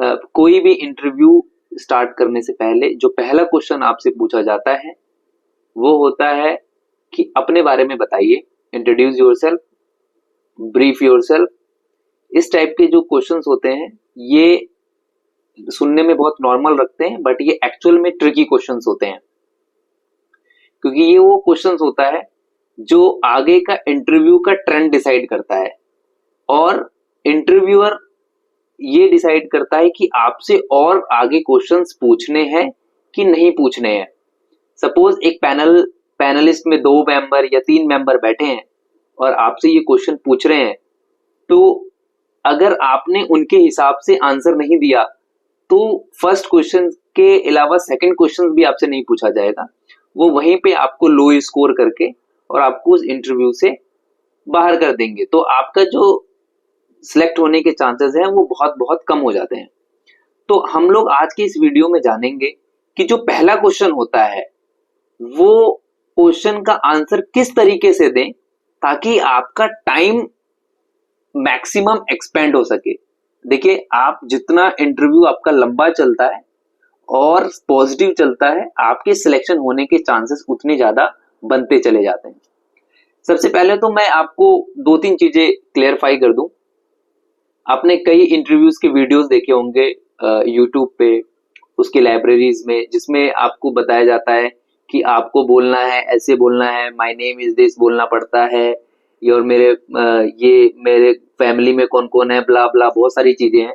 कोई भी interview start करने से पहले जो पहला क्वेश्चन आपसे पूछा जाता है वो होता है कि अपने बारे में बताइए, इंट्रोड्यूस योरसेल्फ, ब्रीफ योरसेल्फ। इस टाइप के जो क्वेश्चंस होते हैं ये सुनने में बहुत नॉर्मल लगते हैं, बट ये एक्चुअल में ट्रिकी क्वेश्चंस होते हैं, क्योंकि ये वो क्वेश्चंस होता है जो आगे का इंटरव्यू का ट्रेंड डिसाइड करता है, और इंटरव्यूअर ये डिसाइड करता है कि आपसे और आगे क्वेश्चंस पूछने हैं कि नहीं पूछने हैं। सपोज एक पैनलिस्ट में 2 मेंबर या 3 मेंबर बैठे हैं और आपसे ये क्वेश्चन पूछ रहे हैं, तो अगर आपने उनके हिसाब से आंसर नहीं दिया तो फर्स्ट क्वेश्चन के अलावा सेकंड क्वेश्चन भी आपसे नहीं पूछा जाएगा। वो वहीं पे आपको लो स्कोर करके और आपको उस इंटरव्यू से बाहर कर देंगे, तो आपका जो सिलेक्ट होने के चांसेस हैं वो बहुत बहुत कम हो जाते हैं। तो हम लोग आज की इस वीडियो में जानेंगे कि जो पहला क्वेश्चन होता है वो क्वेश्चन का आंसर किस तरीके से दें ताकि आपका टाइम मैक्सिमम एक्सपेंड हो सके। देखिए, आप जितना इंटरव्यू आपका लंबा चलता है और पॉजिटिव चलता है, आपके सिलेक्शन होने के चांसेस उतने ज्यादा बनते चले जाते हैं। सबसे पहले तो मैं आपको 2-3 चीजें क्लियरफाई कर दूं। आपने कई इंटरव्यूज के वीडियोस देखे होंगे यूट्यूब पे, उसके लाइब्रेरीज में, जिसमें आपको बताया जाता है कि आपको बोलना है, ऐसे बोलना है, माय नेम इज दिस बोलना पड़ता है, और मेरे फैमिली में कौन कौन है, ब्ला ब्ला, बहुत सारी चीजें हैं।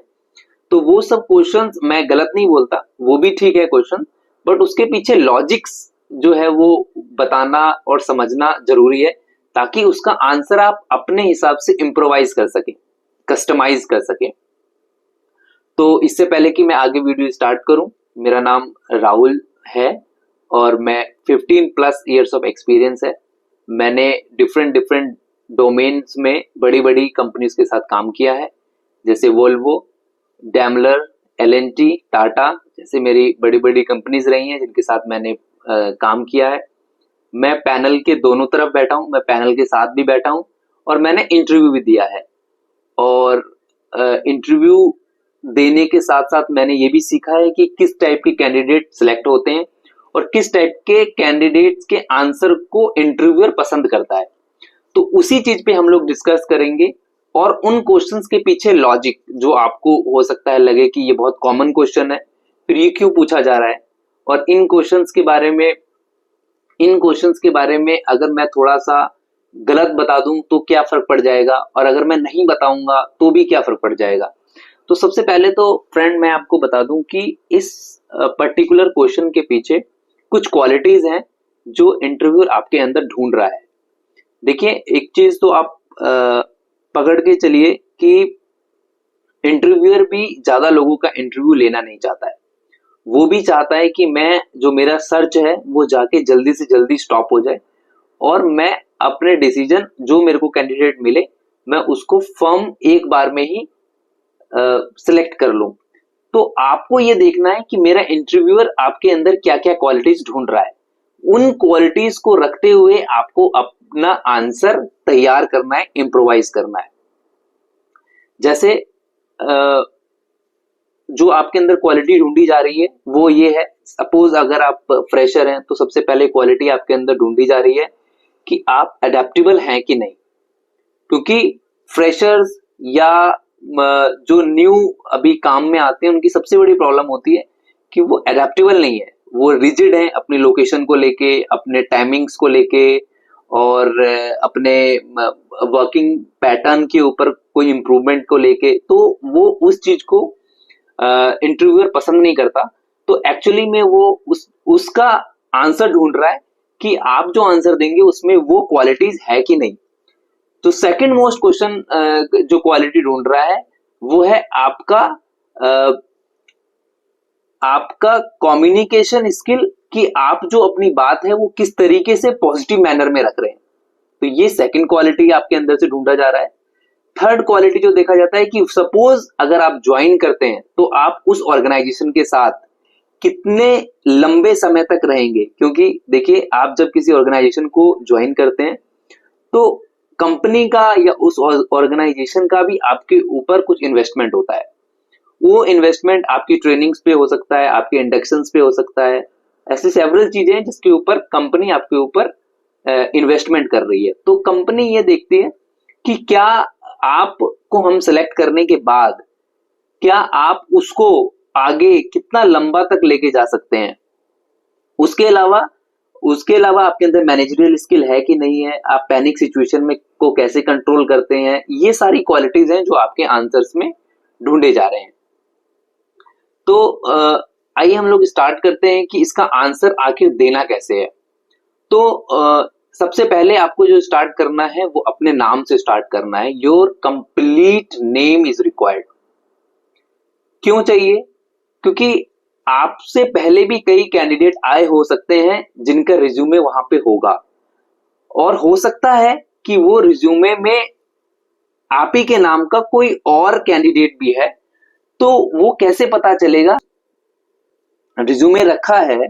तो वो सब क्वेश्चंस मैं गलत नहीं बोलता, वो भी ठीक है क्वेश्चन, बट उसके पीछे लॉजिक्स जो है वो बताना और समझना जरूरी है, ताकि उसका आंसर आप अपने हिसाब से इम्प्रोवाइज कर सकें, कस्टमाइज कर सकें। तो इससे पहले कि मैं आगे वीडियो स्टार्ट करूं, मेरा नाम राहुल है और मैं 15 प्लस ईयर्स ऑफ एक्सपीरियंस है। मैंने डिफरेंट डोमेन्स में बड़ी बड़ी कंपनीज के साथ काम किया है, जैसे वोल्वो, डैमलर, एल&टी, टाटा, जैसे मेरी बड़ी बड़ी कंपनीज रही हैं जिनके साथ मैंने काम किया है। मैं पैनल के दोनों तरफ बैठा हूं, मैं पैनल के साथ भी बैठा हूं और मैंने इंटरव्यू भी दिया है। और इंटरव्यू देने के साथ साथ मैंने ये भी सीखा है कि किस टाइप के कैंडिडेट सिलेक्ट होते हैं और किस टाइप के कैंडिडेट्स के आंसर को इंटरव्यूअर पसंद करता है। तो उसी चीज पे हम लोग डिस्कस करेंगे, और उन क्वेश्चंस के पीछे लॉजिक जो आपको हो सकता है लगे कि ये बहुत कॉमन क्वेश्चन है, फिर ये क्यों पूछा जा रहा है, और इन क्वेश्चंस के बारे में अगर मैं थोड़ा सा गलत बता दूं तो क्या फर्क पड़ जाएगा, और अगर मैं नहीं बताऊंगा तो भी क्या फर्क पड़ जाएगा। तो सबसे पहले तो फ्रेंड मैं आपको बता दूं कि इस पर्टिकुलर क्वेश्चन के पीछे कुछ क्वालिटीज हैं जो इंटरव्यूअर आपके अंदर ढूंढ रहा है। देखिए, एक चीज तो आप पकड़ के चलिए कि इंटरव्यूअर भी ज्यादा लोगों का इंटरव्यू लेना नहीं चाहता है। वो भी चाहता है कि मैं जो मेरा सर्च है वो जाके जल्दी से जल्दी स्टॉप हो जाए और मैं अपने डिसीजन जो मेरे को कैंडिडेट मिले मैं उसको फर्म एक बार में ही सिलेक्ट कर लूं। तो आपको ये देखना है कि मेरा इंटरव्यूअर आपके अंदर क्या क्या क्वालिटीज ढूंढ रहा है। उन क्वालिटीज को रखते हुए आपको अपना आंसर तैयार करना है, इम्प्रोवाइज करना है। जैसे जो आपके अंदर क्वालिटी ढूंढी जा रही है वो ये है। सपोज अगर आप फ्रेशर हैं तो सबसे पहले क्वालिटी आपके अंदर ढूंढी जा रही है कि आप अडेप्टेबल हैं कि नहीं, क्योंकि फ्रेशर्स या जो न्यू अभी काम में आते हैं उनकी सबसे बड़ी प्रॉब्लम होती है कि वो अडेप्टेबल नहीं है, वो रिजिड है अपनी लोकेशन को लेके, अपने टाइमिंग्स को लेके, और अपने वर्किंग पैटर्न के ऊपर कोई इंप्रूवमेंट को लेके। तो वो उस चीज को इंटरव्यूअर पसंद नहीं करता। तो एक्चुअली में वो उसका आंसर ढूंढ रहा है कि आप जो आंसर देंगे उसमें वो क्वालिटीज है कि नहीं। तो सेकंड मोस्ट क्वेश्चन जो क्वालिटी ढूंढ रहा है वो है आपका कम्युनिकेशन स्किल, कि आप जो अपनी बात है वो किस तरीके से पॉजिटिव मैनर में रख रहे हैं। तो ये सेकंड क्वालिटी आपके अंदर से ढूंढा जा रहा है। थर्ड क्वालिटी जो देखा जाता है कि सपोज अगर आप ज्वाइन करते हैं तो आप उस ऑर्गेनाइजेशन के साथ कितने लंबे समय तक रहेंगे, क्योंकि देखिए आप जब किसी ऑर्गेनाइजेशन को ज्वाइन करते हैं तो कंपनी का या उस ऑर्गेनाइजेशन का भी आपके ऊपर कुछ इन्वेस्टमेंट होता है, वो इन्वेस्टमेंट आपकी ट्रेनिंग्स पे हो सकता है, आपके इंडक्शंस पे हो सकता है, ऐसी सेवरल चीजें हैं जिसके ऊपर कंपनी आपके ऊपर इन्वेस्टमेंट कर रही है। तो कंपनी ये देखती है कि क्या आपको हम सेलेक्ट करने के बाद क्या आप उसको आगे कितना लंबा तक लेके जा सकते हैं। उसके अलावा आपके अंदर मैनेजरियल स्किल है कि नहीं है, आप पैनिक सिचुएशन में को कैसे कंट्रोल करते हैं, ये सारी क्वालिटीज हैं जो आपके आंसर्स में ढूंढे जा रहे हैं। तो आइए हम लोग स्टार्ट करते हैं कि इसका आंसर आखिर देना कैसे है। तो सबसे पहले आपको जो स्टार्ट करना है वो अपने नाम से स्टार्ट करना है। Your complete name is required. क्यों चाहिए? क्योंकि आपसे पहले भी कई कैंडिडेट आए हो सकते हैं जिनका रिज्यूमे वहां पे होगा, और हो सकता है कि वो रिज्यूमे में आप ही के नाम का कोई और कैंडिडेट भी है। तो वो कैसे पता चलेगा? रिज्यूमे रखा है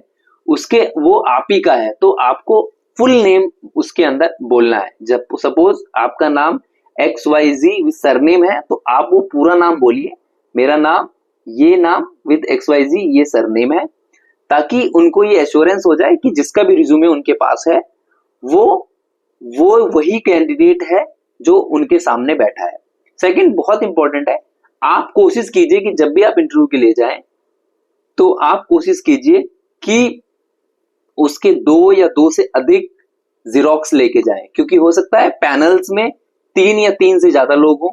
उसके वो आप ही का है, तो आपको फुल नेम उसके अंदर बोलना है। जब सपोज आपका नाम XYZ सरनेम है तो आप वो पूरा नाम बोलिए, मेरा नाम ये नाम विद XYZ ये सरनेम है, ताकि उनको ये एश्योरेंस हो जाए कि जिसका भी रिज्यूमे उनके पास है वो वही कैंडिडेट है जो उनके सामने बैठा है। सेकंड बहुत इंपॉर्टेंट है, आप कोशिश कीजिए कि जब भी आप इंटरव्यू के लिए जाएं तो आप कोशिश कीजिए कि उसके 2 या 2 से अधिक जीरोक्स लेके जाएं, क्योंकि हो सकता है पैनल्स में 3 या 3 से ज्यादा लोग हों।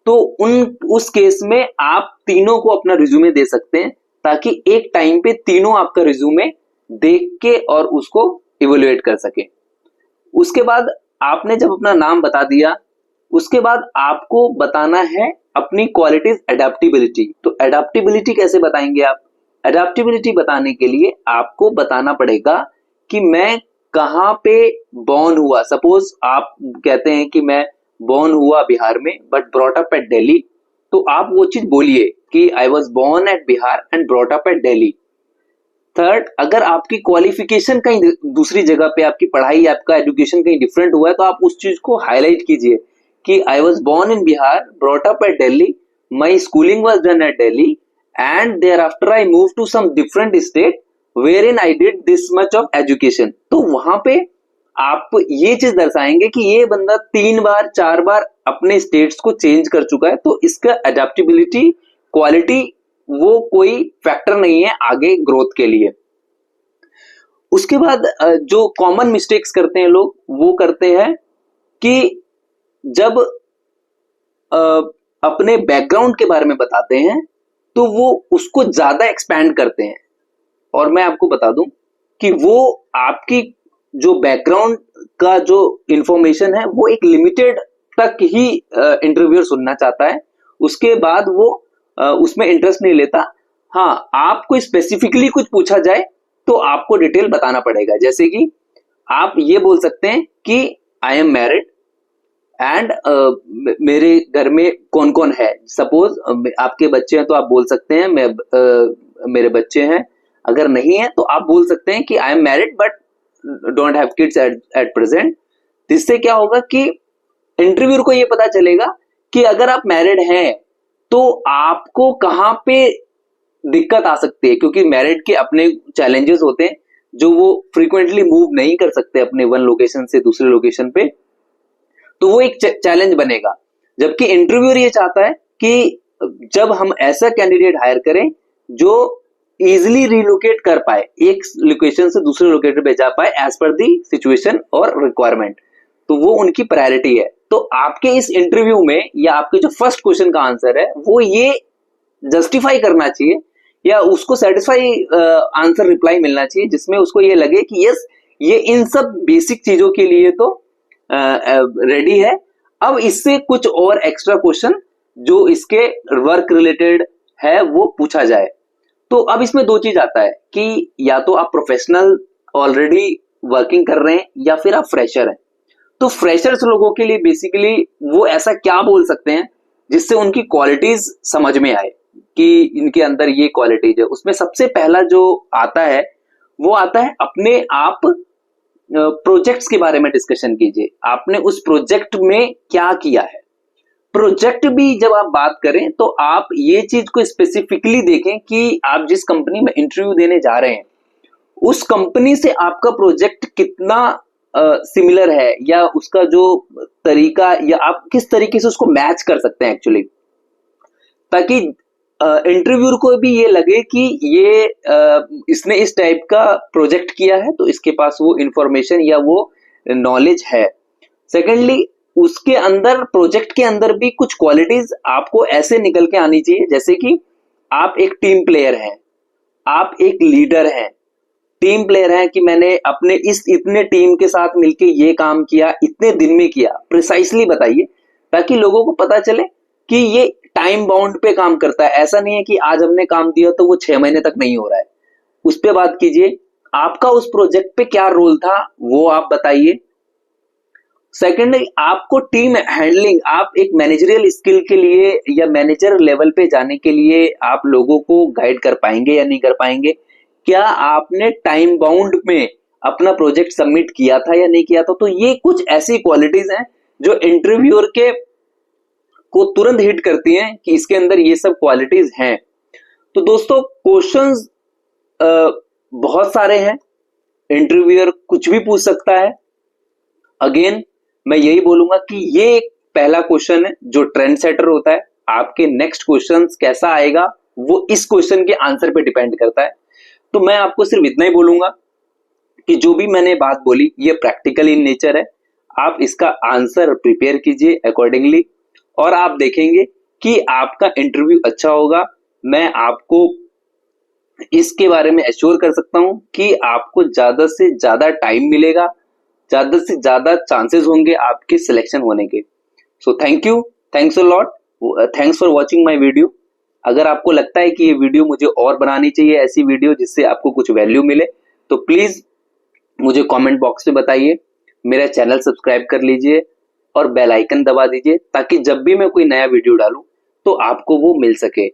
तो उस केस में आप तीनों को अपना रिज्यूमे दे सकते हैं, ताकि एक टाइम पे तीनों आपका रिज्यूमे देख के और उसको इवेलुएट कर सके। उसके बाद आपने जब अपना नाम बता दिया, उसके बाद आपको बताना है अपनी क्वालिटीज। एडेप्टेबिलिटी, तो एडेप्टेबिलिटी कैसे बताएंगे आप? एडेप्टेबिलिटी बताने के लिए आपको बताना पड़ेगा कि मैं कहाँ पे बॉर्न हुआ। सपोज आप कहते हैं कि मैं बॉर्न हुआ बिहार में but brought up at Delhi, तो आप वो चीज बोलिए कि I was born at Bihar and brought up at Delhi. Third, अगर आपकी क्वालिफिकेशन कहीं दूसरी जगह पे, आपकी पढ़ाई, आपका एजुकेशन कहीं डिफरेंट हुआ है, तो आप उस चीज को हाईलाइट कीजिए कि I was born in Bihar, brought up at Delhi, my schooling was done at Delhi and thereafter I moved to some different state wherein I did this much of education। तो वहां पे आप ये चीज दर्शाएंगे कि ये बंदा 3 बार 4 बार अपने स्टेट्स को चेंज कर चुका है, तो इसका एडेप्टेबिलिटी क्वालिटी वो कोई फैक्टर नहीं है आगे ग्रोथ के लिए। उसके बाद जो कॉमन मिस्टेक्स करते हैं लोग, वो करते हैं कि जब अपने बैकग्राउंड के बारे में बताते हैं तो वो उसको ज्यादा एक्सपैंड करते हैं। और मैं आपको बता दूं कि वो आपकी जो बैकग्राउंड का जो इंफॉर्मेशन है वो एक लिमिटेड तक ही इंटरव्यूअर सुनना चाहता है, उसके बाद वो उसमें इंटरेस्ट नहीं लेता। हाँ, आपको स्पेसिफिकली कुछ पूछा जाए तो आपको डिटेल बताना पड़ेगा। जैसे कि आप ये बोल सकते हैं कि आई एम मैरिड एंड मेरे घर में कौन कौन है। सपोज आपके बच्चे हैं तो आप बोल सकते हैं मेरे बच्चे हैं। अगर नहीं है तो आप बोल सकते हैं कि I am married but don't have kids at present. इससे क्या होगा कि इंटरव्यूअर को ये पता चलेगा कि अगर आप मैरिड हैं तो आपको कहाँ पे दिक्कत आ सकती है, क्योंकि मैरिड के अपने चैलेंजेस होते हैं जो वो फ्रीक्वेंटली मूव नहीं कर सकते अपने वन लोकेशन से दूसरे लोकेशन पे, तो वो एक चैलेंज बनेगा। जबकि इंटरव्यूअर ये चाहता है कि जब हम ऐसा कैंडिडेट हायर करें जो इजिली रिलोकेट कर पाए, एक लोकेशन से दूसरे लोकेशन पे जा पाए एज पर दी सिचुएशन और रिक्वायरमेंट, तो वो उनकी प्रायोरिटी है। तो आपके इस इंटरव्यू में या आपके जो फर्स्ट क्वेश्चन का आंसर है वो ये जस्टिफाई करना चाहिए या उसको सेटिस्फाई आंसर रिप्लाई मिलना चाहिए, जिसमें उसको ये लगे कि यस ये इन सब बेसिक चीजों के लिए तो रेडी है। अब इससे कुछ और एक्स्ट्रा क्वेश्चन जो इसके वर्क रिलेटेड है वो पूछा जाए। तो अब इसमें 2 चीज आता है कि या तो आप प्रोफेशनल ऑलरेडी वर्किंग कर रहे हैं या फिर आप फ्रेशर हैं। तो फ्रेशर्स लोगों के लिए बेसिकली वो ऐसा क्या बोल सकते हैं जिससे उनकी क्वालिटीज समझ में आए कि इनके अंदर ये क्वालिटीज है। उसमें सबसे पहला जो आता है वो आता है अपने आप प्रोजेक्ट्स के बारे में डिस्कशन कीजिए। आपने उस प्रोजेक्ट में क्या किया है, प्रोजेक्ट भी जब आप बात करें तो आप ये चीज को स्पेसिफिकली देखें कि आप जिस कंपनी में इंटरव्यू देने जा रहे हैं उस कंपनी से आपका प्रोजेक्ट कितना सिमिलर है, या उसका जो तरीका, या आप किस तरीके से उसको मैच कर सकते हैं एक्चुअली, ताकि इंटरव्यूअर को भी ये लगे कि ये इसने इस टाइप का प्रोजेक्ट किया है तो इसके पास वो इंफॉर्मेशन या वो नॉलेज है। सेकेंडली, उसके अंदर, प्रोजेक्ट के अंदर भी कुछ क्वालिटीज आपको ऐसे निकल के आनी चाहिए, जैसे कि आप एक टीम प्लेयर हैं, आप एक लीडर हैं। टीम प्लेयर है कि मैंने अपने इस इतने टीम के साथ मिलके ये काम किया, इतने दिन में किया, प्रिसाइसली बताइए, ताकि लोगों को पता चले कि ये टाइम बाउंड पे काम करता है। ऐसा नहीं है कि आज हमने काम दिया तो वो 6 महीने तक नहीं हो रहा है, उस पर बात कीजिए। आपका उस प्रोजेक्ट पे क्या रोल था वो आप बताइए। सेकेंडली, आपको टीम हैंडलिंग, आप एक मैनेजरियल स्किल के लिए या मैनेजर लेवल पे जाने के लिए आप लोगों को गाइड कर पाएंगे या नहीं कर पाएंगे। क्या आपने टाइम बाउंड में अपना प्रोजेक्ट सबमिट किया था या नहीं किया था। तो ये कुछ ऐसी क्वालिटीज हैं जो इंटरव्यूअर के को तुरंत हिट करती हैं कि इसके अंदर ये सब क्वालिटीज हैं। तो दोस्तों, क्वेश्चंस बहुत सारे हैं, इंटरव्यूअर कुछ भी पूछ सकता है। अगेन मैं यही बोलूंगा कि ये एक पहला क्वेश्चन है जो ट्रेंड सेटर होता है। आपके नेक्स्ट क्वेश्चन कैसा आएगा वो इस क्वेश्चन के आंसर पे डिपेंड करता है। तो मैं आपको सिर्फ इतना ही बोलूंगा कि जो भी मैंने बात बोली ये प्रैक्टिकल इन नेचर है। आप इसका आंसर प्रिपेयर कीजिए अकॉर्डिंगली और आप देखेंगे कि आपका इंटरव्यू अच्छा होगा। मैं आपको इसके बारे में एश्योर कर सकता हूं कि आपको ज्यादा से ज्यादा टाइम मिलेगा, ज्यादा से ज्यादा चांसेस होंगे आपके सिलेक्शन होने के। So thank you, thanks a lot, thanks for watching my video. अगर आपको लगता है कि ये वीडियो मुझे और बनानी चाहिए, ऐसी वीडियो जिससे आपको कुछ वैल्यू मिले, तो प्लीज मुझे कमेंट बॉक्स में बताइए। मेरा चैनल सब्सक्राइब कर लीजिए और बेल आइकन दबा दीजिए ताकि जब भी मैं कोई नया वीडियो डालूं तो आपको वो मिल सके।